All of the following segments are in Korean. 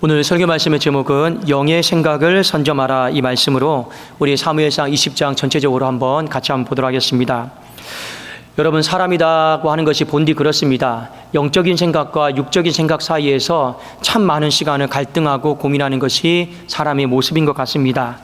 오늘 설교 말씀의 제목은 영의 생각을 선점하라, 이 말씀으로 우리 사무엘상 20장 전체적으로 같이 한번 보도록 하겠습니다. 여러분, 사람이라고 하는 것이 본디 그렇습니다. 영적인 생각과 육적인 생각 사이에서 참 많은 시간을 갈등하고 고민하는 것이 사람의 모습인 것 같습니다.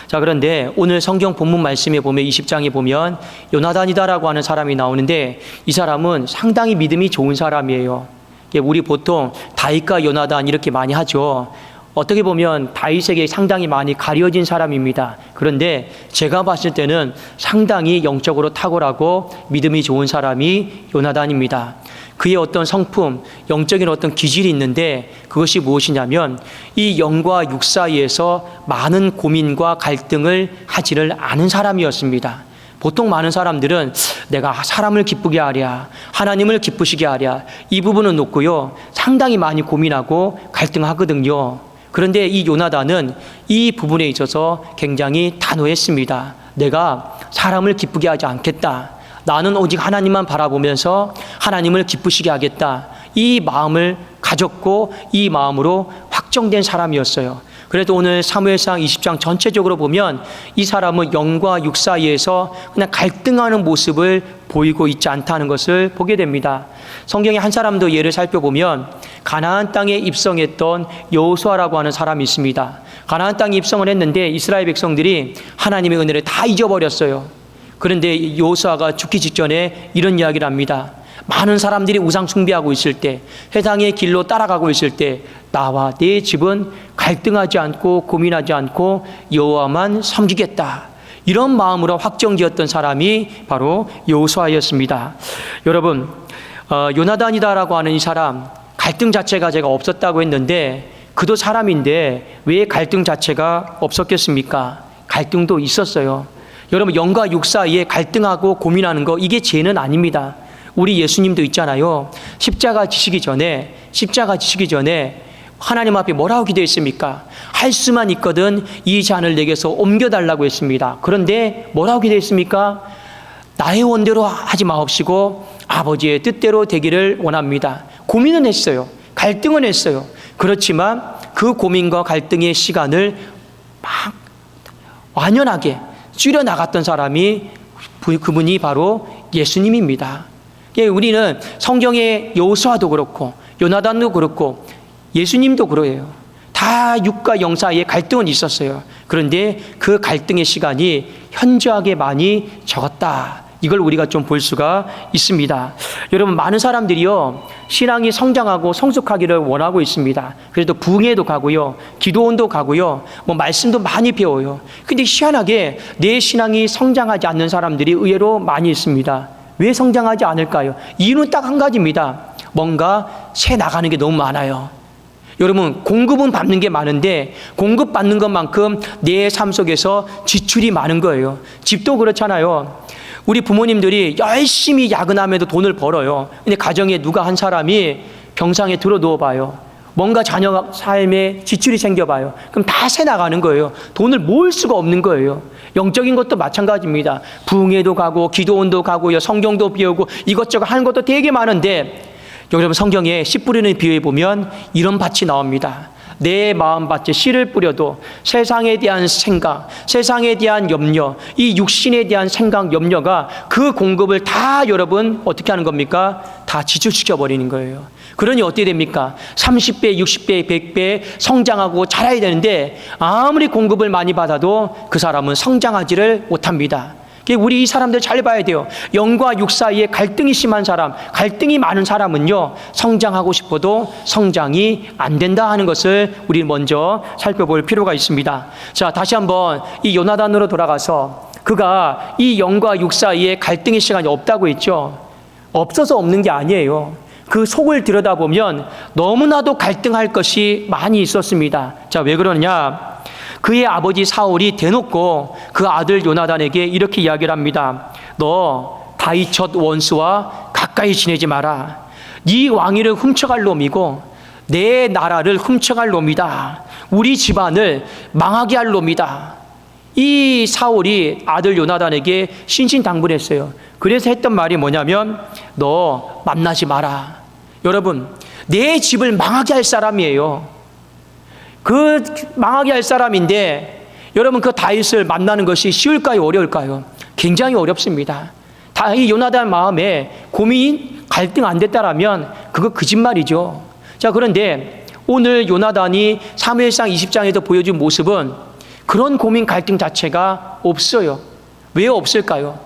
자, 그런데 오늘 성경 본문 말씀에 보면 20장에 보면 요나단이다라고 하는 사람이 나오는데, 이 사람은 상당히 믿음이 좋은 사람이에요. 우리 보통 다윗과 요나단 이렇게 많이 하죠. 어떻게 보면 다윗에게 상당히 많이 가려진 사람입니다. 그런데 제가 봤을 때는 상당히 영적으로 탁월하고 믿음이 좋은 사람이 요나단입니다. 그의 어떤 성품, 영적인 어떤 기질이 있는데, 그것이 무엇이냐면 이 영과 육 사이에서 많은 고민과 갈등을 하지를 않은 사람이었습니다. 보통 많은 사람들은 내가 사람을 기쁘게 하랴, 하나님을 기쁘시게 하랴, 이 부분은 놓고요, 상당히 많이 고민하고 갈등하거든요. 그런데 이 요나단은 이 부분에 있어서 굉장히 단호했습니다. 내가 사람을 기쁘게 하지 않겠다. 나는 오직 하나님만 바라보면서 하나님을 기쁘시게 하겠다. 이 마음을 가졌고 이 마음으로 확정된 사람이었어요. 그래도 오늘 사무엘상 20장 전체적으로 보면 이 사람은 영과 육 사이에서 그냥 갈등하는 모습을 보이고 있지 않다는 것을 보게 됩니다. 성경의 한 사람도 예를 살펴보면 가나안 땅에 입성했던 여호수아라고 하는 사람이 있습니다. 가나안 땅에 입성을 했는데 이스라엘 백성들이 하나님의 은혜를 다 잊어버렸어요. 그런데 여호수아가 죽기 직전에 이런 이야기를 합니다. 많은 사람들이 우상 숭배하고 있을 때, 회당의 길로 따라가고 있을 때 나와 내 집은 갈등하지 않고 고민하지 않고 여호와만 섬기겠다. 이런 마음으로 확정지었던 사람이 바로 여호수아였습니다. 여러분, 요나단이다라고 하는 이 사람, 갈등 자체가 제가 없었다고 했는데, 그도 사람인데 왜 갈등 자체가 없었겠습니까? 갈등도 있었어요. 여러분, 영과 육 사이에 갈등하고 고민하는 거, 이게 죄는 아닙니다. 우리 예수님도 있잖아요. 십자가 지시기 전에 하나님 앞에 뭐라고 기도했습니까? 할 수만 있거든 이 잔을 내게서 옮겨달라고 했습니다. 그런데 뭐라고 기도했습니까? 나의 원대로 하지 마옵시고 아버지의 뜻대로 되기를 원합니다. 고민은 했어요. 갈등은 했어요. 그렇지만 그 고민과 갈등의 시간을 막 완연하게 줄여나갔던 사람이, 그분이 바로 예수님입니다. 우리는 성경의 여호수아도 그렇고 요나단도 그렇고 예수님도 그러해요. 다 육과 영 사이에 갈등은 있었어요. 그런데 그 갈등의 시간이 현저하게 많이 적었다. 이걸 우리가 좀 볼 수가 있습니다. 여러분, 많은 사람들이요, 신앙이 성장하고 성숙하기를 원하고 있습니다. 그래도 부흥회도 가고요, 기도원도 가고요, 말씀도 많이 배워요. 근데 희한하게 내 신앙이 성장하지 않는 사람들이 의외로 많이 있습니다. 왜 성장하지 않을까요? 이유는 딱 한 가지입니다. 뭔가 새 나가는 게 너무 많아요. 여러분, 공급은 받는 게 많은데 공급받는 것만큼 내 삶 속에서 지출이 많은 거예요. 집도 그렇잖아요. 우리 부모님들이 열심히 야근하면서 돈을 벌어요. 근데 가정에 누가 한 사람이 병상에 들어 누워봐요. 뭔가 자녀 삶에 지출이 생겨봐요. 그럼 다 새 나가는 거예요. 돈을 모을 수가 없는 거예요. 영적인 것도 마찬가지입니다. 부흥회도 가고 기도원도 가고요, 성경도 배우고 이것저것 하는 것도 되게 많은데, 여러분, 성경에 씨 뿌리는 비유에 보면 이런 밭이 나옵니다. 내 마음밭에 씨를 뿌려도 세상에 대한 생각, 세상에 대한 염려, 이 육신에 대한 생각, 염려가 그 공급을 다 여러분 어떻게 하는 겁니까? 다 지출시켜버리는 거예요. 그러니 어떻게 됩니까? 30배, 60배, 100배 성장하고 자라야 되는데 아무리 공급을 많이 받아도 그 사람은 성장하지를 못합니다. 우리 이 사람들 잘 봐야 돼요. 영과 육 사이에 갈등이 심한 사람, 갈등이 많은 사람은요, 성장하고 싶어도 성장이 안 된다 하는 것을 우리 먼저 살펴볼 필요가 있습니다. 자, 다시 한번 이 요나단으로 돌아가서, 그가 이 영과 육 사이에 갈등의 시간이 없다고 했죠. 없어서 없는 게 아니에요. 그 속을 들여다보면 너무나도 갈등할 것이 많이 있었습니다. 자, 왜 그러냐? 그의 아버지 사울이 대놓고 그 아들 요나단에게 이렇게 이야기를 합니다. 너 다윗 첫 원수와 가까이 지내지 마라. 네 왕위를 훔쳐갈 놈이고 내 나라를 훔쳐갈 놈이다. 우리 집안을 망하게 할 놈이다. 이 사울이 아들 요나단에게 신신당부했어요. 그래서 했던 말이 뭐냐면, 너 만나지 마라. 여러분, 내 집을 망하게 할 사람이에요. 그 망하게 할 사람인데 여러분 그 다윗을 만나는 것이 쉬울까요? 어려울까요? 굉장히 어렵습니다. 이 요나단 마음에 고민, 갈등 안 됐다라면 그거 거짓말이죠. 자, 그런데 오늘 요나단이 사무엘상 20장에서 보여준 모습은 그런 고민, 갈등 자체가 없어요. 왜 없을까요?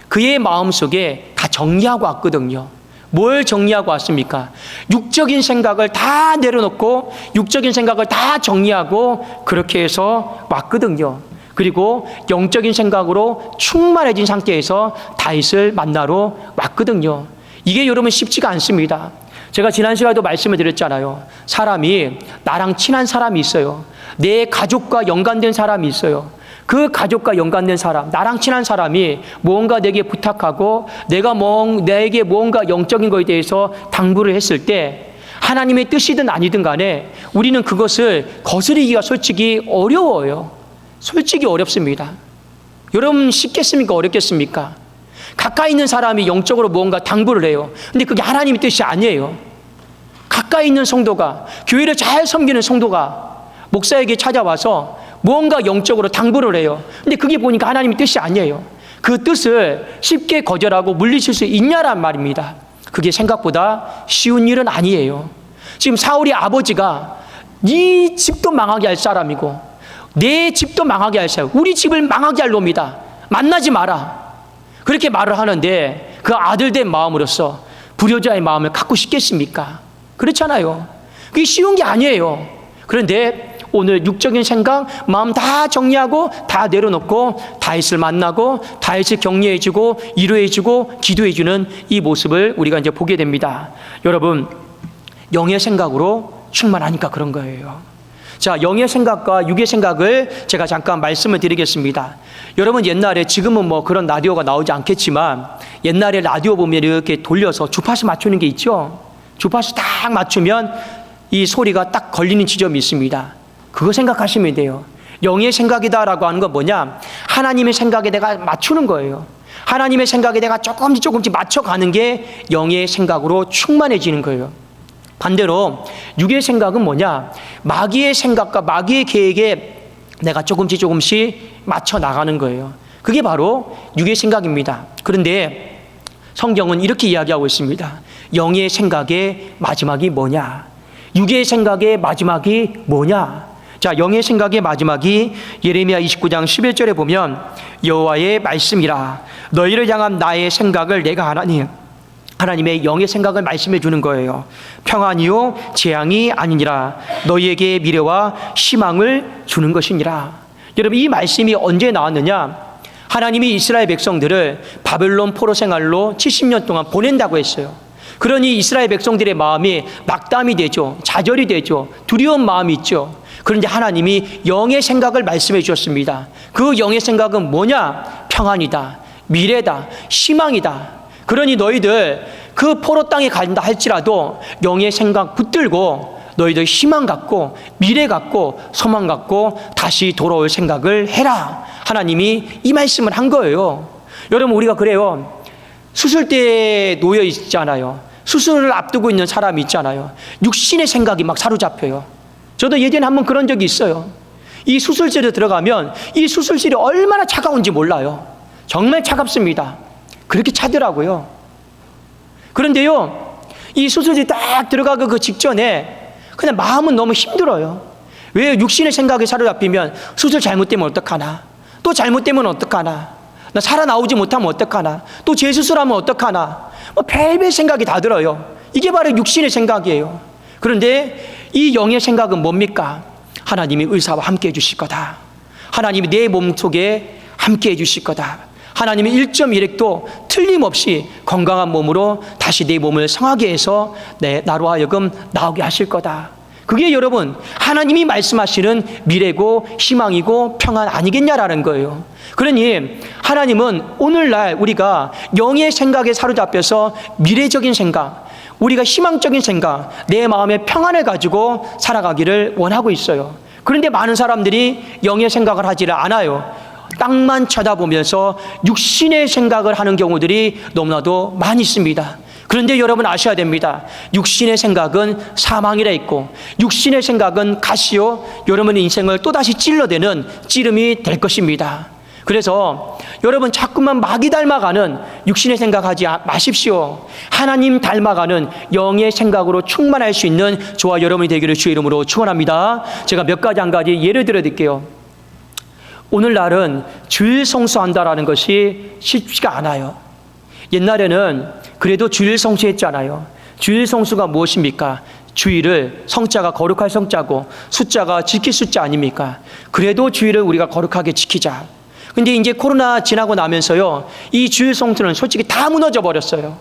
그의 마음속에 다 정리하고 왔거든요. 뭘 정리하고 왔습니까? 육적인 생각을 다 내려놓고 육적인 생각을 다 정리하고 그렇게 해서 왔거든요. 그리고 영적인 생각으로 충만해진 상태에서 다윗을 만나러 왔거든요. 이게 여러분 쉽지가 않습니다. 제가 지난 시간에도 말씀을 드렸잖아요. 사람이 나랑 친한 사람이 있어요. 내 가족과 연관된 사람이 있어요. 그 가족과 연관된 사람, 나랑 친한 사람이 무언가 내게 부탁하고 내게 무언가 영적인 것에 대해서 당부를 했을 때 하나님의 뜻이든 아니든 간에 우리는 그것을 거스르기가 솔직히 어려워요. 솔직히 어렵습니다. 여러분 쉽겠습니까? 어렵겠습니까? 가까이 있는 사람이 영적으로 무언가 당부를 해요. 근데 그게 하나님의 뜻이 아니에요. 가까이 있는 성도가, 교회를 잘 섬기는 성도가 목사에게 찾아와서 무언가 영적으로 당부를 해요. 근데 그게 보니까 하나님의 뜻이 아니에요. 그 뜻을 쉽게 거절하고 물리칠 수 있냐란 말입니다. 그게 생각보다 쉬운 일은 아니에요. 지금 사울의 아버지가 네 집도 망하게 할 사람이고 내 집도 망하게 할 사람, 우리 집을 망하게 할 놈이다. 만나지 마라. 그렇게 말을 하는데 그 아들된 마음으로서 불효자의 마음을 갖고 싶겠습니까? 그렇잖아요. 그게 쉬운 게 아니에요. 그런데 오늘 육적인 생각, 마음 다 정리하고 다 내려놓고 다윗을 만나고 다윗을 격려해주고 위로해주고 기도해주는 이 모습을 우리가 이제 보게 됩니다. 여러분, 영의 생각으로 충만하니까 그런 거예요. 자, 영의 생각과 육의 생각을 제가 잠깐 말씀을 드리겠습니다. 여러분 옛날에, 지금은 뭐 그런 라디오가 나오지 않겠지만 옛날에 라디오 보면 이렇게 돌려서 주파수 맞추는 게 있죠. 주파수 딱 맞추면 이 소리가 딱 걸리는 지점이 있습니다. 그거 생각하시면 돼요. 영의 생각이다라고 하는 건 뭐냐? 하나님의 생각에 내가 맞추는 거예요. 하나님의 생각에 내가 조금씩 맞춰가는 게 영의 생각으로 충만해지는 거예요. 반대로 육의 생각은 뭐냐? 마귀의 생각과 마귀의 계획에 내가 조금씩 맞춰 나가는 거예요. 그게 바로 육의 생각입니다. 그런데 성경은 이렇게 이야기하고 있습니다. 영의 생각의 마지막이 뭐냐? 육의 생각의 마지막이 뭐냐? 자, 영의 생각의 마지막이 예레미야 29장 11절에 보면 여호와의 말씀이라 너희를 향한 나의 생각을 내가 하나니, 하나님의 영의 생각을 말씀해 주는 거예요. 평안이요 재앙이 아니니라 너희에게 미래와 희망을 주는 것이니라. 여러분, 이 말씀이 언제 나왔느냐? 하나님이 이스라엘 백성들을 바벨론 포로 생활로 70년 동안 보낸다고 했어요. 그러니 이스라엘 백성들의 마음이 낙담이 되죠. 좌절이 되죠. 두려운 마음이 있죠. 그런데 하나님이 영의 생각을 말씀해 주셨습니다. 그 영의 생각은 뭐냐? 평안이다, 미래다, 희망이다. 그러니 너희들 그 포로 땅에 간다 할지라도 영의 생각 붙들고 너희들 희망 갖고 미래 갖고 소망 갖고 다시 돌아올 생각을 해라. 하나님이 이 말씀을 한 거예요. 여러분, 우리가 그래요. 수술대에 놓여 있잖아요. 수술을 앞두고 있는 사람이 있잖아요. 육신의 생각이 막 사로잡혀요. 저도 예전에 한번 그런 적이 있어요. 이 수술실에 들어가면 이 수술실이 얼마나 차가운지 몰라요. 정말 차갑습니다. 그렇게 차더라고요. 그런데요, 이 수술실 딱 들어가고 그 직전에 그냥 마음은 너무 힘들어요. 왜? 육신의 생각이 사로잡히면 수술 잘못되면 어떡하나? 또 잘못되면 어떡하나? 나 살아나오지 못하면 어떡하나? 또 재수술하면 어떡하나? 뭐 별별 생각이 다 들어요. 이게 바로 육신의 생각이에요. 그런데 이 영의 생각은 뭡니까? 하나님이 의사와 함께 해주실 거다. 하나님이 내 몸속에 함께 해주실 거다. 하나님이 1.1핵도 틀림없이 건강한 몸으로 다시 내 몸을 성하게 해서 나로 하여금 나오게 하실 거다. 그게 여러분 하나님이 말씀하시는 미래고 희망이고 평안 아니겠냐라는 거예요. 그러니 하나님은 오늘날 우리가 영의 생각에 사로잡혀서 미래적인 생각, 우리가 희망적인 생각, 내 마음의 평안을 가지고 살아가기를 원하고 있어요. 그런데 많은 사람들이 영의 생각을 하지를 않아요. 땅만 쳐다보면서 육신의 생각을 하는 경우들이 너무나도 많이 있습니다. 그런데 여러분 아셔야 됩니다. 육신의 생각은 사망이라 있고 육신의 생각은 가시요 여러분의 인생을 또다시 찔러대는 찌름이 될 것입니다. 그래서 여러분 자꾸만 마귀 닮아가는 육신의 생각하지 마십시오. 하나님 닮아가는 영의 생각으로 충만할 수 있는 저와 여러분이 되기를 주의 이름으로 축원합니다. 제가 몇 가지 한 가지 예를 들어 드릴게요. 오늘날은 주일 성수한다라는 것이 쉽지가 않아요. 옛날에는 그래도 주일 성수했잖아요. 주일 성수가 무엇입니까? 주일을 성자가 거룩할 성자고 숫자가 지킬 숫자 아닙니까? 그래도 주일을 우리가 거룩하게 지키자. 근데 이제 코로나 지나고 나면서요, 이 주일 성수는 솔직히 다 무너져 버렸어요.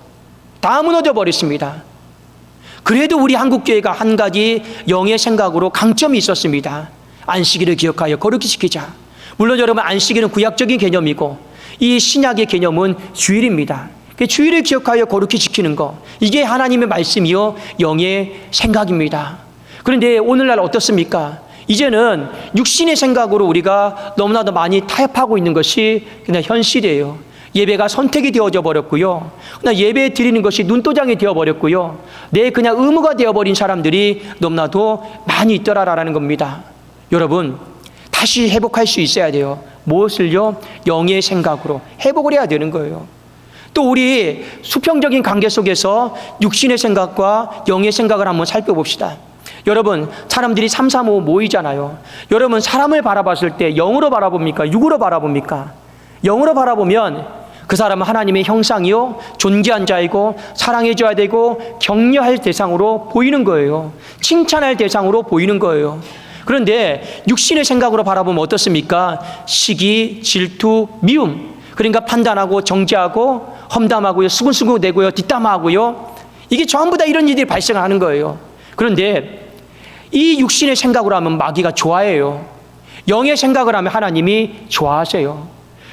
다 무너져 버렸습니다. 그래도 우리 한국교회가 한 가지 영의 생각으로 강점이 있었습니다. 안식일을 기억하여 거룩히 지키자. 물론 여러분 안식일은 구약적인 개념이고 이 신약의 개념은 주일입니다. 주일을 기억하여 거룩히 지키는 것, 이게 하나님의 말씀이요 영의 생각입니다. 그런데 오늘날 어떻습니까? 이제는 육신의 생각으로 우리가 너무나도 많이 타협하고 있는 것이 그냥 현실이에요. 예배가 선택이 되어져 버렸고요. 그냥 예배 드리는 것이 눈도장이 되어버렸고요. 내 그냥 의무가 되어버린 사람들이 너무나도 많이 있더라라는 겁니다. 여러분 다시 회복할 수 있어야 돼요. 무엇을요? 영의 생각으로 회복을 해야 되는 거예요. 또 우리 수평적인 관계 속에서 육신의 생각과 영의 생각을 한번 살펴봅시다. 여러분 사람들이 3, 3, 5 모이잖아요. 여러분 사람을 바라봤을 때 영으로 바라봅니까? 육으로 바라봅니까? 영으로 바라보면 그 사람은 하나님의 형상이요 존귀한 자이고 사랑해줘야 되고 격려할 대상으로 보이는 거예요. 칭찬할 대상으로 보이는 거예요. 그런데 육신의 생각으로 바라보면 어떻습니까? 시기, 질투, 미움, 그러니까 판단하고 정죄하고 험담하고요, 수근수근대고요, 뒷담화하고요. 이게 전부 다 이런 일들이 발생하는 거예요. 그런데 이 육신의 생각으로 하면 마귀가 좋아해요. 영의 생각을 하면 하나님이 좋아하세요.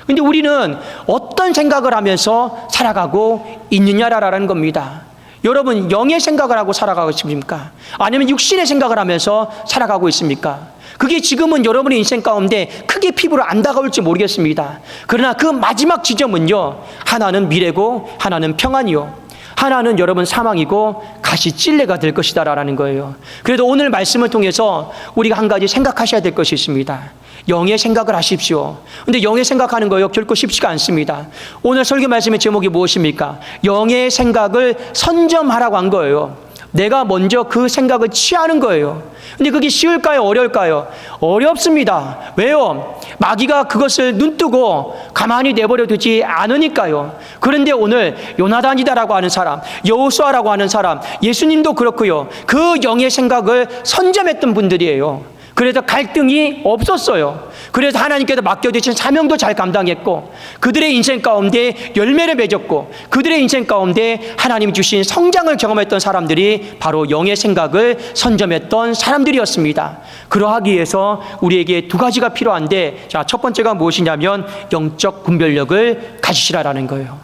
근데 우리는 어떤 생각을 하면서 살아가고 있느냐라는 겁니다. 여러분 영의 생각을 하고 살아가고 있습니까? 아니면 육신의 생각을 하면서 살아가고 있습니까? 그게 지금은 여러분의 인생 가운데 크게 피부로 안 다가올지 모르겠습니다. 그러나 그 마지막 지점은요, 하나는 미래고 하나는 평안이요, 하나는 여러분 사망이고 가시 찔레가 될 것이다라는 거예요. 그래도 오늘 말씀을 통해서 우리가 한 가지 생각하셔야 될 것이 있습니다. 영의 생각을 하십시오. 근데 영의 생각하는 거요 결코 쉽지가 않습니다. 오늘 설교 말씀의 제목이 무엇입니까? 영의 생각을 선점하라고 한 거예요. 내가 먼저 그 생각을 취하는 거예요. 근데 그게 쉬울까요? 어려울까요? 어렵습니다. 왜요? 마귀가 그것을 눈뜨고 가만히 내버려 두지 않으니까요. 그런데 오늘 요나단이다라고 하는 사람, 여호수아라고 하는 사람, 예수님도 그렇고요. 그 영의 생각을 선점했던 분들이에요. 그래서 갈등이 없었어요. 그래서 하나님께서 맡겨주신 사명도 잘 감당했고 그들의 인생 가운데 열매를 맺었고 그들의 인생 가운데 하나님이 주신 성장을 경험했던 사람들이 바로 영의 생각을 선점했던 사람들이었습니다. 그러하기 위해서 우리에게 두 가지가 필요한데, 자, 첫 번째가 무엇이냐면 영적 분별력을 가지시라라는 거예요.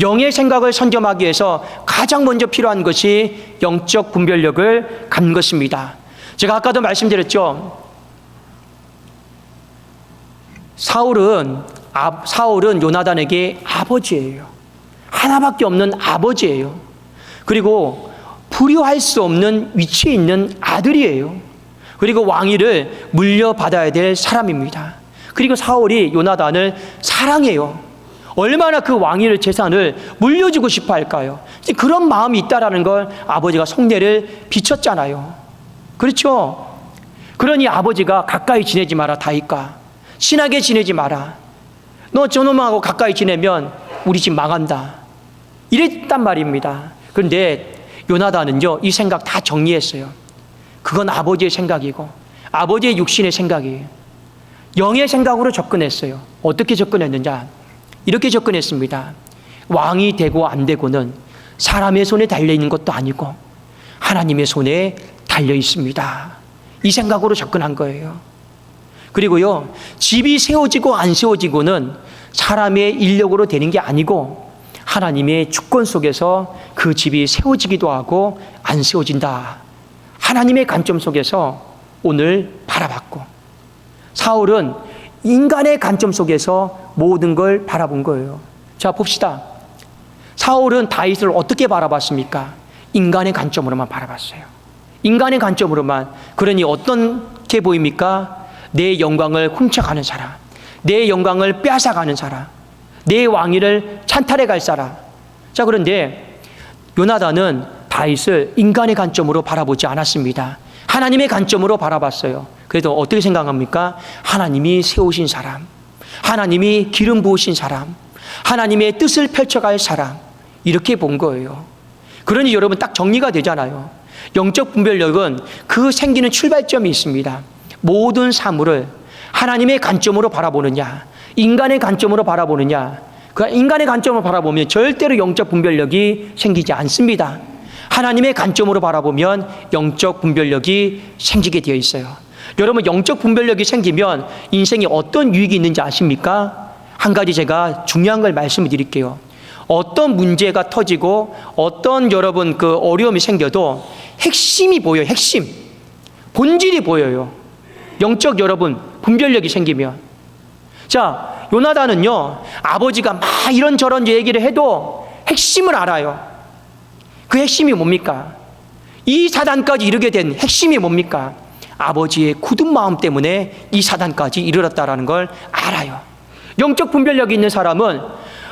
영의 생각을 선점하기 위해서 가장 먼저 필요한 것이 영적 분별력을 갖는 것입니다. 제가 아까도 말씀드렸죠. 사울은 요나단에게 아버지예요. 하나밖에 없는 아버지예요. 그리고 불효할 수 없는 위치에 있는 아들이에요. 그리고 왕위를 물려받아야 될 사람입니다. 그리고 사울이 요나단을 사랑해요. 얼마나 그 왕위를 재산을 물려주고 싶어 할까요? 그런 마음이 있다라는 걸 아버지가 속내를 비쳤잖아요. 그렇죠? 그러니 아버지가 가까이 지내지 마라, 다윗과 친하게 지내지 마라. 너 저놈하고 가까이 지내면 우리 집 망한다, 이랬단 말입니다. 그런데 요나단은요 이 생각 다 정리했어요. 그건 아버지의 생각이고 아버지의 육신의 생각이에요. 영의 생각으로 접근했어요. 어떻게 접근했느냐, 이렇게 접근했습니다. 왕이 되고 안 되고는 사람의 손에 달려있는 것도 아니고 하나님의 손에 달려 있습니다. 이 생각으로 접근한 거예요. 그리고요, 집이 세워지고 안 세워지고는 사람의 인력으로 되는 게 아니고 하나님의 주권 속에서 그 집이 세워지기도 하고 안 세워진다, 하나님의 관점 속에서 오늘 바라봤고, 사울은 인간의 관점 속에서 모든 걸 바라본 거예요. 자, 봅시다. 사울은 다윗을 어떻게 바라봤습니까? 인간의 관점으로만 바라봤어요. 인간의 관점으로만. 그러니 어떻게 보입니까? 내 영광을 훔쳐가는 사람, 내 영광을 빼앗아가는 사람, 내 왕위를 찬탈해 갈 사람. 자, 그런데 요나단은 다윗을 인간의 관점으로 바라보지 않았습니다. 하나님의 관점으로 바라봤어요. 그래도 어떻게 생각합니까? 하나님이 세우신 사람, 하나님이 기름 부으신 사람, 하나님의 뜻을 펼쳐갈 사람, 이렇게 본 거예요. 그러니 여러분 딱 정리가 되잖아요. 영적 분별력은 그 생기는 출발점이 있습니다. 모든 사물을 하나님의 관점으로 바라보느냐, 인간의 관점으로 바라보느냐. 그 인간의 관점으로 바라보면 절대로 영적 분별력이 생기지 않습니다. 하나님의 관점으로 바라보면 영적 분별력이 생기게 되어 있어요. 여러분, 영적 분별력이 생기면 인생에 어떤 유익이 있는지 아십니까? 한 가지 제가 중요한 걸 말씀을 드릴게요. 어떤 문제가 터지고 어떤 여러분 그 어려움이 생겨도 핵심이 보여요. 핵심, 본질이 보여요. 영적 여러분 분별력이 생기면. 자, 요나단은요, 아버지가 막 이런저런 얘기를 해도 핵심을 알아요. 그 핵심이 뭡니까? 이 사단까지 이르게 된 핵심이 뭡니까? 아버지의 굳은 마음 때문에 이 사단까지 이르렀다라는 걸 알아요. 영적 분별력이 있는 사람은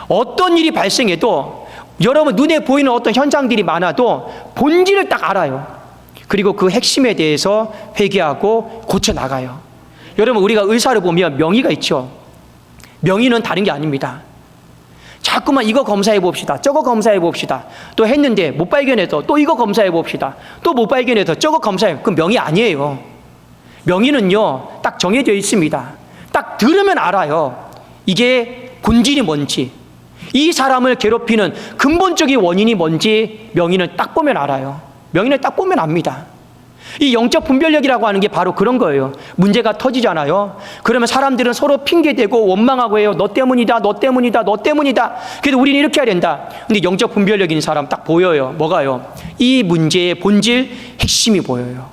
어떤 일이 발생해도 여러분 눈에 보이는 어떤 현상들이 많아도 본질을 딱 알아요. 그리고 그 핵심에 대해서 회개하고 고쳐나가요. 여러분, 우리가 의사를 보면 명의가 있죠. 명의는 다른 게 아닙니다. 자꾸만 이거 검사해 봅시다, 저거 검사해 봅시다. 또 했는데 못 발견해서 또 이거 검사해 봅시다, 또 못 발견해서 저거 검사해. 그건 명의 아니에요. 명의는요, 딱 정해져 있습니다. 딱 들으면 알아요. 이게 본질이 뭔지, 이 사람을 괴롭히는 근본적인 원인이 뭔지 명의는 딱 보면 알아요. 명의는 딱 보면 압니다. 이 영적 분별력이라고 하는 게 바로 그런 거예요. 문제가 터지잖아요. 그러면 사람들은 서로 핑계대고 원망하고 해요. 너 때문이다, 너 때문이다, 너 때문이다. 그래도 우리는 이렇게 해야 된다. 근데 영적 분별력 있는 사람 딱 보여요. 뭐가요? 이 문제의 본질, 핵심이 보여요.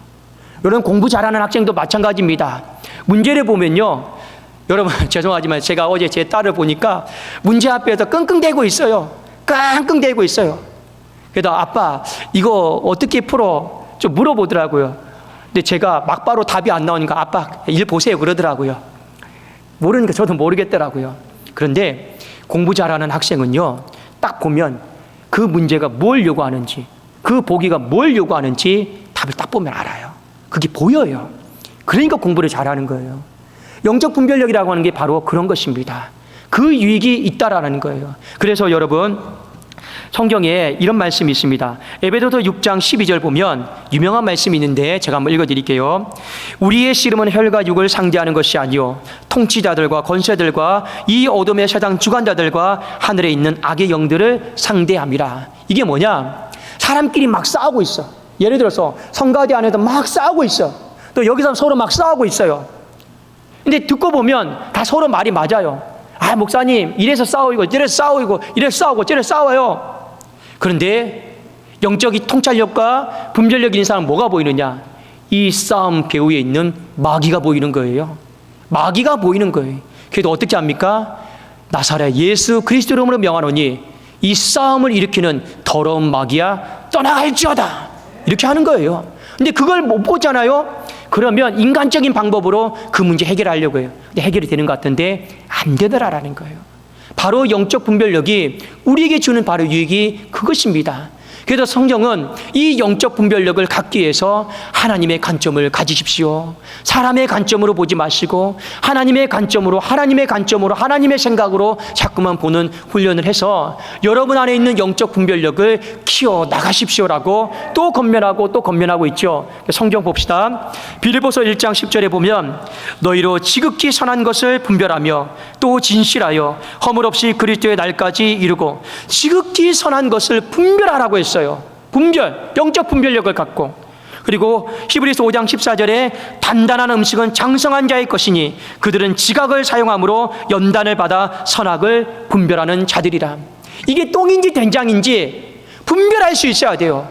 여러분, 공부 잘하는 학생도 마찬가지입니다. 문제를 보면요, 여러분 죄송하지만 제가 어제 제 딸을 보니까 문제 앞에서 끙끙대고 있어요. 끙끙대고 있어요. 그래서 아빠 이거 어떻게 풀어? 좀 물어보더라고요. 근데 제가 막바로 답이 안 나오니까 아빠 일 보세요 그러더라고요. 모르니까 저도 모르겠더라고요. 그런데 공부 잘하는 학생은요, 딱 보면 그 문제가 뭘 요구하는지, 그 보기가 뭘 요구하는지 답을 딱 보면 알아요. 그게 보여요. 그러니까 공부를 잘하는 거예요. 영적 분별력이라고 하는 게 바로 그런 것입니다. 그 유익이 있다라는 거예요. 그래서 여러분, 성경에 이런 말씀이 있습니다. 에베소서 6장 12절 보면 유명한 말씀이 있는데 제가 한번 읽어드릴게요. 우리의 씨름은 혈과 육을 상대하는 것이 아니요 통치자들과 권세들과 이 어둠의 세상 주관자들과 하늘에 있는 악의 영들을 상대함이라. 이게 뭐냐? 사람끼리 막 싸우고 있어. 예를 들어서 성가대 안에도 막 싸우고 있어. 또 여기서 서로 막 싸우고 있어요. 근데 듣고 보면 다 서로 말이 맞아요. 아, 목사님 이래서 싸우고 저래서 싸우고 이래서 싸우고 저래서 싸워요. 그런데 영적인 통찰력과 분별력 있는 사람은 뭐가 보이느냐? 이 싸움 배후에 있는 마귀가 보이는 거예요. 마귀가 보이는 거예요. 그래도 어떻게 합니까? 나사렛 예수 그리스도 이름으로 명하노니 이 싸움을 일으키는 더러운 마귀야 떠나갈지어다, 이렇게 하는 거예요. 근데 그걸 못 보잖아요. 그러면 인간적인 방법으로 그 문제 해결하려고 해요. 근데 해결이 되는 것 같은데 안 되더라라는 거예요. 바로 영적 분별력이 우리에게 주는 바로 유익이 그것입니다. 그래서 성경은 이 영적 분별력을 갖기 위해서 하나님의 관점을 가지십시오. 사람의 관점으로 보지 마시고 하나님의 관점으로 하나님의 생각으로 자꾸만 보는 훈련을 해서 여러분 안에 있는 영적 분별력을 키워 나가십시오라고 또 권면하고 있죠. 성경 봅시다. 빌립보서 1장 10절에 보면 너희로 지극히 선한 것을 분별하며 또 진실하여 허물 없이 그리스도의 날까지 이루고, 지극히 선한 것을 분별하라고 했어요. 분별, 영적 분별력을 갖고. 그리고 히브리서 5장 14절에 단단한 음식은 장성한 자의 것이니 그들은 지각을 사용함으로 연단을 받아 선악을 분별하는 자들이라. 이게 똥인지 된장인지 분별할 수 있어야 돼요.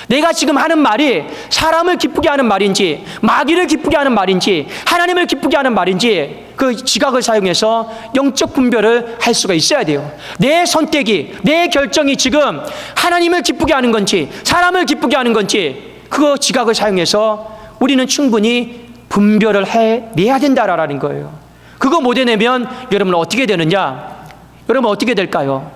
내가 지금 하는 말이 사람을 기쁘게 하는 말인지, 마귀를 기쁘게 하는 말인지, 하나님을 기쁘게 하는 말인지, 그 지각을 사용해서 영적 분별을 할 수가 있어야 돼요. 내 선택이, 내 결정이 지금 하나님을 기쁘게 하는 건지, 사람을 기쁘게 하는 건지, 그 지각을 사용해서 우리는 충분히 분별을 해내야 된다라는 거예요. 그거 못 해내면 여러분 어떻게 되느냐? 여러분 어떻게 될까요?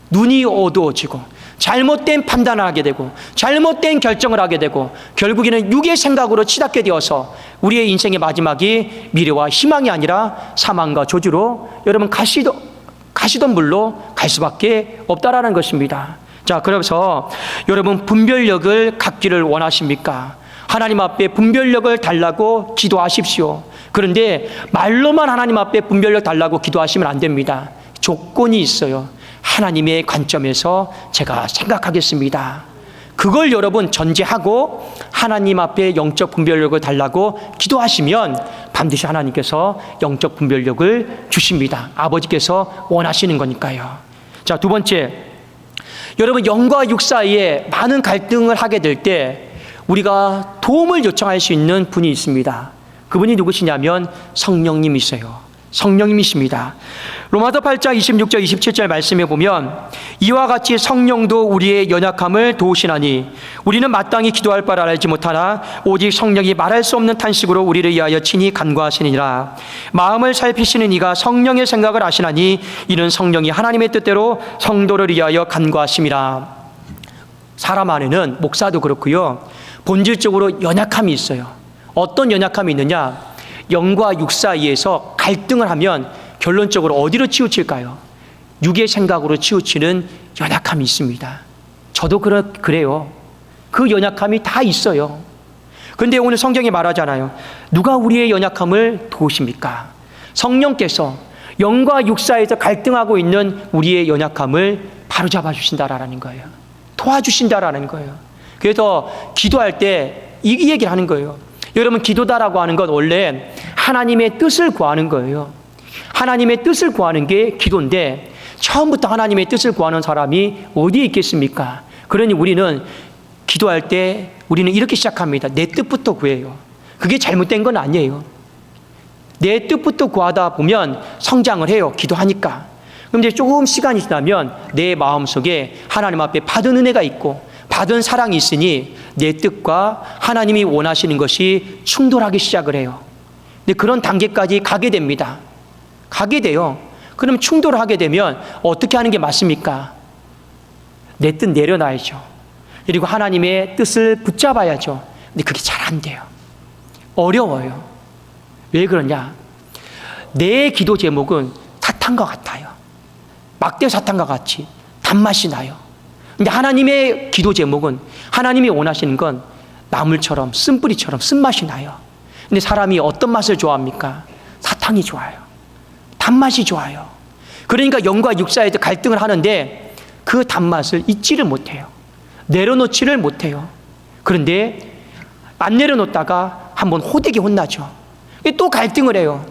눈이 어두워지고 잘못된 판단을 하게 되고 잘못된 결정을 하게 되고 결국에는 육의 생각으로 치닫게 되어서 우리의 인생의 마지막이 미래와 희망이 아니라 사망과 저주로 여러분 가시던 물로 갈 수밖에 없다라는 것입니다. 자, 그래서 여러분 분별력을 갖기를 원하십니까? 하나님 앞에 분별력을 달라고 기도하십시오. 그런데 말로만 하나님 앞에 분별력 달라고 기도하시면 안 됩니다. 조건이 있어요. 하나님의 관점에서 제가 생각하겠습니다. 그걸 여러분 전제하고 하나님 앞에 영적 분별력을 달라고 기도하시면 반드시 하나님께서 영적 분별력을 주십니다. 아버지께서 원하시는 거니까요. 자, 두 번째, 여러분 영과 육 사이에 많은 갈등을 하게 될 때 우리가 도움을 요청할 수 있는 분이 있습니다. 그분이 누구시냐면 성령님이세요. 성령님이십니다. 로마서 8장 26절 27절 말씀에 보면 이와 같이 성령도 우리의 연약함을 도우시나니 우리는 마땅히 기도할 바를 알지 못하나 오직 성령이 말할 수 없는 탄식으로 우리를 위하여 친히 간구하시느니라. 마음을 살피시는 이가 성령의 생각을 아시나니 이는 성령이 하나님의 뜻대로 성도를 위하여 간구하심이라. 사람 안에는 목사도 그렇고요, 본질적으로 연약함이 있어요. 어떤 연약함이 있느냐? 영과 육 사이에서 갈등을 하면 결론적으로 어디로 치우칠까요? 육의 생각으로 치우치는 연약함이 있습니다. 저도 그래요. 그 연약함이 다 있어요. 그런데 오늘 성경이 말하잖아요. 누가 우리의 연약함을 도우십니까? 성령께서 영과 육 사이에서 갈등하고 있는 우리의 연약함을 바로잡아 주신다라는 거예요. 도와주신다라는 거예요. 그래서 기도할 때 이 얘기를 하는 거예요. 여러분, 기도다라고 하는 건 원래 하나님의 뜻을 구하는 거예요. 하나님의 뜻을 구하는 게 기도인데 처음부터 하나님의 뜻을 구하는 사람이 어디에 있겠습니까? 그러니 우리는 기도할 때 우리는 이렇게 시작합니다. 내 뜻부터 구해요. 그게 잘못된 건 아니에요. 내 뜻부터 구하다 보면 성장을 해요. 기도하니까. 그런데 조금 시간이 지나면 내 마음속에 하나님 앞에 받은 은혜가 있고 받은 사랑이 있으니 내 뜻과 하나님이 원하시는 것이 충돌하기 시작을 해요. 근데 그런 단계까지 가게 됩니다. 가게 돼요. 그럼 충돌을 하게 되면 어떻게 하는 게 맞습니까? 내 뜻 내려놔야죠. 그리고 하나님의 뜻을 붙잡아야죠. 근데 그게 잘 안 돼요. 어려워요. 왜 그러냐? 내 기도 제목은 사탕과 같아요. 막대 사탕과 같이 단맛이 나요. 근데 하나님의 기도 제목은 하나님이 원하시는 건 나물처럼 쓴뿌리처럼 쓴맛이 나요. 근데 사람이 어떤 맛을 좋아합니까? 사탕이 좋아요. 단맛이 좋아요. 그러니까 영과 육 사이에서 갈등을 하는데 그 단맛을 잊지를 못해요. 내려놓지를 못해요. 그런데 안 내려놓다가 한번 호되게 혼나죠. 또 갈등을 해요.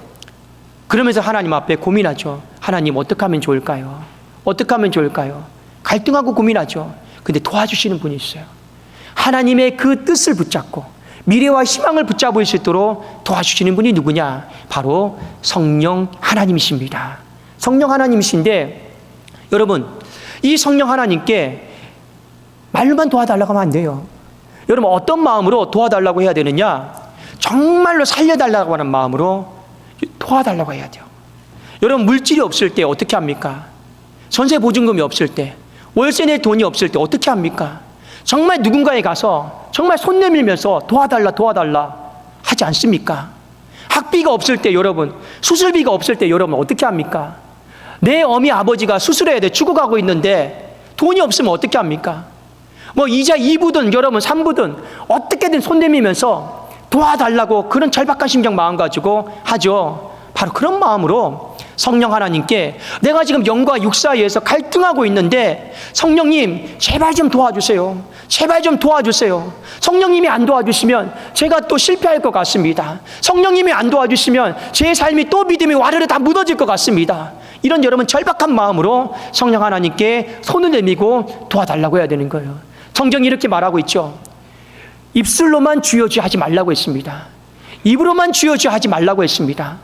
그러면서 하나님 앞에 고민하죠. 하나님 어떻게 하면 좋을까요? 어떻게 하면 좋을까요? 갈등하고 고민하죠. 근데 도와주시는 분이 있어요. 하나님의 그 뜻을 붙잡고 미래와 희망을 붙잡을 수 있도록 도와주시는 분이 누구냐? 바로 성령 하나님이십니다. 성령 하나님이신데 여러분, 이 성령 하나님께 말로만 도와달라고 하면 안 돼요. 여러분, 어떤 마음으로 도와달라고 해야 되느냐? 정말로 살려달라고 하는 마음으로 도와달라고 해야 돼요. 여러분, 물질이 없을 때 어떻게 합니까? 전세 보증금이 없을 때, 월세 낼 돈이 없을 때 어떻게 합니까? 정말 누군가에 가서 정말 손 내밀면서 도와달라 하지 않습니까? 학비가 없을 때 여러분, 수술비가 없을 때 여러분 어떻게 합니까? 내 어미 아버지가 수술해야 돼. 죽어가고 있는데 돈이 없으면 어떻게 합니까? 뭐 이자 2부든 여러분 3부든 어떻게든 손 내밀면서 도와달라고 그런 절박한 심정 마음 가지고 하죠. 바로 그런 마음으로 성령 하나님께 내가 지금 영과 육 사이에서 갈등하고 있는데 성령님 제발 좀 도와주세요. 제발 좀 도와주세요. 성령님이 안 도와주시면 제가 또 실패할 것 같습니다. 성령님이 안 도와주시면 제 삶이 또 믿음이 와르르 다 무너질 것 같습니다. 이런 여러분 절박한 마음으로 성령 하나님께 손을 내밀고 도와달라고 해야 되는 거예요. 성경이 이렇게 말하고 있죠. 입술로만 주여 주여 하지 말라고 했습니다. 입으로만 주여 주여 하지 말라고 했습니다.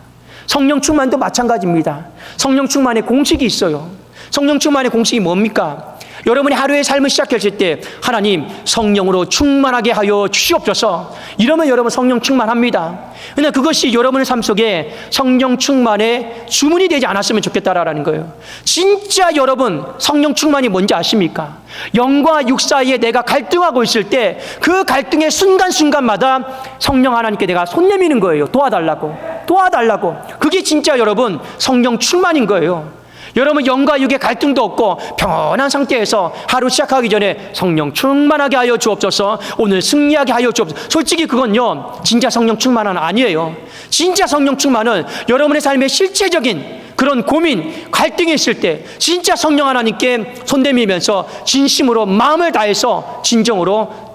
성령 충만도 마찬가지입니다. 성령 충만의 공식이 있어요. 성령 충만의 공식이 뭡니까? 여러분이 하루의 삶을 시작하실 때 하나님 성령으로 충만하게 하여 주시옵소서, 이러면 여러분 성령 충만합니다. 그런데 그것이 여러분의 삶 속에 성령 충만의 주문이 되지 않았으면 좋겠다라는 거예요. 진짜 여러분 성령 충만이 뭔지 아십니까? 영과 육 사이에 내가 갈등하고 있을 때 그 갈등의 순간순간마다 성령 하나님께 내가 손 내미는 거예요. 도와달라고. 그게 진짜 여러분 성령 충만인 거예요. 여러분 영과 육의 갈등도 없고 평온한 상태에서 하루 시작하기 전에 성령 충만하게 하여 주옵소서, 오늘 승리하게 하여 주옵소서. 솔직히 그건요 진짜 성령 충만은 아니에요. 진짜 성령 충만은 여러분의 삶의 실체적인 그런 고민, 갈등이 있을 때 진짜 성령 하나님께 손대미면서 진심으로 마음을 다해서 진정으로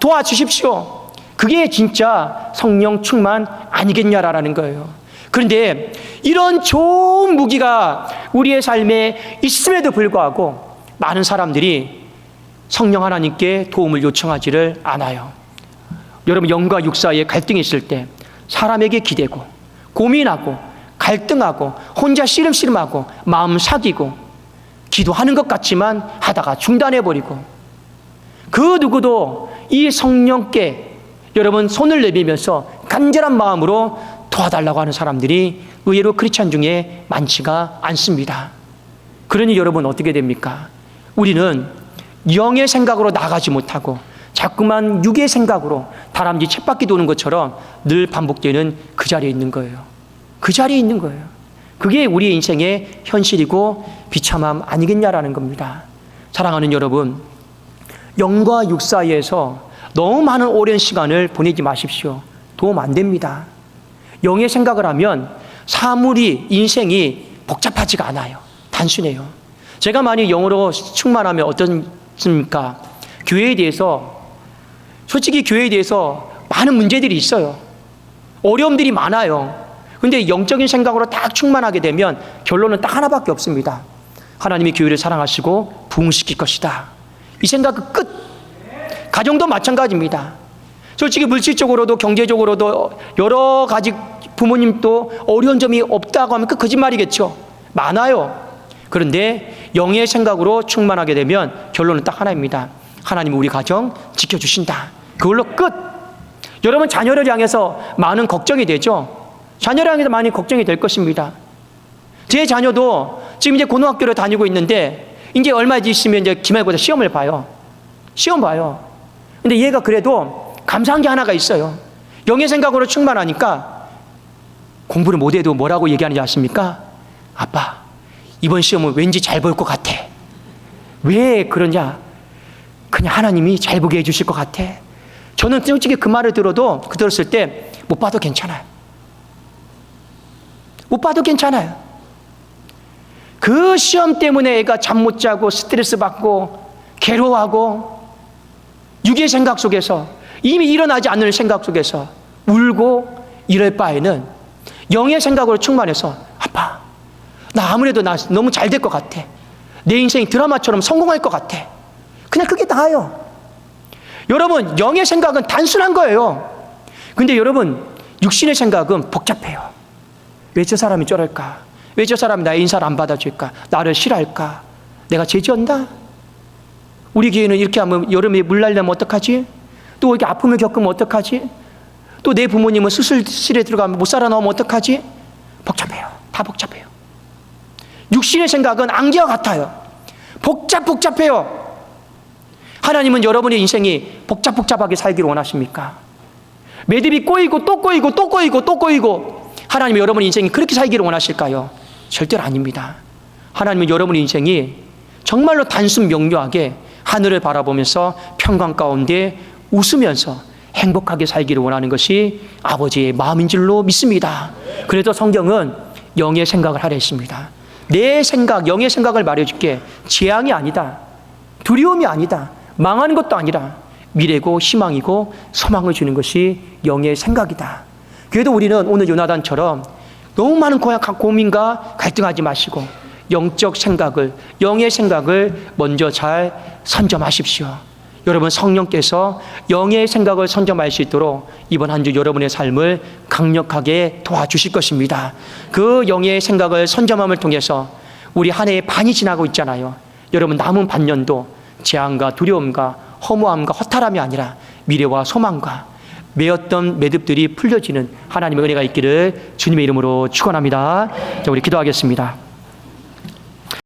도와주십시오. 그게 진짜 성령 충만 아니겠냐라는 거예요. 그런데 이런 좋은 무기가 우리의 삶에 있음에도 불구하고 많은 사람들이 성령 하나님께 도움을 요청하지를 않아요. 여러분 영과 육 사이에 갈등이 있을 때 사람에게 기대고 고민하고 갈등하고 혼자 씨름씨름하고 마음 사귀고 기도하는 것 같지만 하다가 중단해버리고, 그 누구도 이 성령께 여러분 손을 내밀면서 간절한 마음으로 도와달라고 하는 사람들이 의외로 크리스찬 중에 많지가 않습니다. 그러니 여러분 어떻게 됩니까? 우리는 영의 생각으로 나가지 못하고 자꾸만 육의 생각으로 다람쥐 쳇바퀴 도는 것처럼 늘 반복되는 그 자리에 있는 거예요. 그 자리에 있는 거예요. 그게 우리의 인생의 현실이고 비참함 아니겠냐라는 겁니다. 사랑하는 여러분, 영과 육 사이에서 너무 많은 오랜 시간을 보내지 마십시오. 도움 안 됩니다. 영의 생각을 하면 사물이, 인생이 복잡하지가 않아요. 단순해요. 제가 많이 영으로 충만하면 어떻습니까? 교회에 대해서, 솔직히 교회에 대해서 많은 문제들이 있어요. 어려움들이 많아요. 근데 영적인 생각으로 딱 충만하게 되면 결론은 딱 하나밖에 없습니다. 하나님이 교회를 사랑하시고 부흥시킬 것이다. 이 생각은 끝. 가정도 마찬가지입니다. 솔직히 물질적으로도 경제적으로도 여러 가지 부모님도 어려운 점이 없다고 하면 그 거짓말이겠죠. 많아요. 그런데 영의 생각으로 충만하게 되면 결론은 딱 하나입니다. 하나님이 우리 가정 지켜주신다. 그걸로 끝. 여러분 자녀를 향해서 많은 걱정이 되죠. 자녀를 향해서 많이 걱정이 될 것입니다. 제 자녀도 지금 이제 고등학교를 다니고 있는데 이제 얼마 있으면 이제 기말고사 시험을 봐요. 시험 봐요. 근데 얘가 그래도 감사한 게 하나가 있어요. 영의 생각으로 충만하니까 공부를 못해도 뭐라고 얘기하는지 아십니까? 아빠, 이번 시험은 왠지 잘 볼 것 같아. 왜 그러냐? 그냥 하나님이 잘 보게 해주실 것 같아. 저는 솔직히 그 말을 들었을 때 못 봐도 괜찮아요. 못 봐도 괜찮아요. 그 시험 때문에 애가 잠 못 자고 스트레스 받고 괴로워하고 육의 생각 속에서, 이미 일어나지 않는 생각 속에서 울고 이럴 바에는 영의 생각으로 충만해서 아빠, 나 아무래도 나 너무 잘 될 것 같아. 내 인생이 드라마처럼 성공할 것 같아. 그냥 그게 나아요. 여러분 영의 생각은 단순한 거예요. 근데 여러분 육신의 생각은 복잡해요. 왜 저 사람이 저럴까? 왜 저 사람이 나의 인사를 안 받아줄까? 나를 싫어할까? 내가 죄지었나? 우리 교회는 이렇게 하면 여름에 물 날려면 어떡하지? 또 이렇게 아픔을 겪으면 어떡하지? 또 내 부모님은 수술실에 들어가면 못 살아나오면 어떡하지? 복잡해요. 다 복잡해요. 육신의 생각은 안개와 같아요. 복잡해요. 하나님은 여러분의 인생이 복잡하게 살기를 원하십니까? 매듭이 꼬이고 또 꼬이고 또 꼬이고 또 꼬이고 하나님은 여러분의 인생이 그렇게 살기를 원하실까요? 절대로 아닙니다. 하나님은 여러분의 인생이 정말로 단순 명료하게 하늘을 바라보면서 평강 가운데 웃으면서 행복하게 살기를 원하는 것이 아버지의 마음인 줄로 믿습니다. 그래서 성경은 영의 생각을 하라 했습니다. 내 생각, 영의 생각을 말해줄게. 재앙이 아니다. 두려움이 아니다. 망하는 것도 아니라 미래고 희망이고 소망을 주는 것이 영의 생각이다. 그래도 우리는 오늘 요나단처럼 너무 많은 고민과 갈등하지 마시고 영적 생각을, 영의 생각을 먼저 잘 선점하십시오. 여러분 성령께서 영의 생각을 선점할 수 있도록 이번 한 주 여러분의 삶을 강력하게 도와주실 것입니다. 그 영의 생각을 선점함을 통해서 우리 한 해의 반이 지나고 있잖아요. 여러분 남은 반년도 재앙과 두려움과 허무함과 허탈함이 아니라 미래와 소망과 매었던 매듭들이 풀려지는 하나님의 은혜가 있기를 주님의 이름으로 축원합니다. 자, 우리 기도하겠습니다.